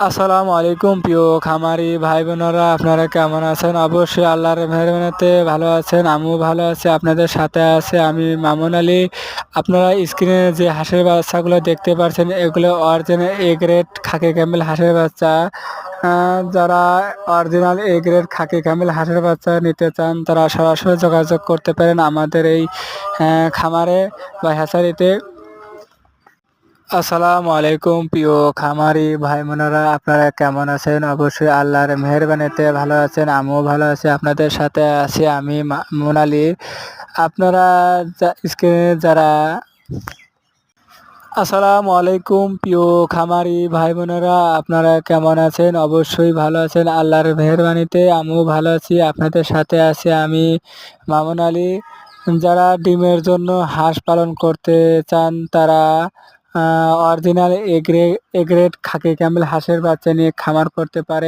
আসসালামু আলাইকুম প্রিয় খামারি ভাই বোনেরা, আপনারা কেমন আছেন? অবশ্যই আল্লাহর মেহেরবানিতে ভালো আছেন। আমিও ভালো আছি, আপনাদের সাথে আছে আমি মামুন আলী। আপনারা স্ক্রিনে যে হাঁসের বাচ্চাগুলো দেখতে পাচ্ছেন, এগুলো original A grade Khakee Camel হাঁসের বাচ্চা। যারা original A grade Khakee Camel হাঁসের বাচ্চা নিতে চান, তারা সরাসরি যোগাযোগ করতে পারেন আমাদের এই খামারে বা হ্যাচারিতে। আসসালামু আলাইকুম প্রিয় খামারি ভাই বোনেরা, আপনারা কেমন আছেন? অবশ্যই আল্লাহর মেহেরবানিতে ভালো আছেন, আমিও ভালো আছি, আপনাদের সাথে আছি আমি মোনালি। আপনারা স্ক্রিনে যারা আসসালামু আলাইকুম প্রিয় খামারি ভাই বোনেরা, আপনারা কেমন আছেন? অবশ্যই ভালো আছেন, আল্লাহর মেহেরবানিতে আমিও ভালো আছি, আপনাদের সাথে আছি আমি মামুন আলী। যারা ডিমের জন্য হাঁস পালন করতে চান, তারা original A grade Khakee Camel হাঁসের বাচ্চা নিয়ে খামার করতে পারে।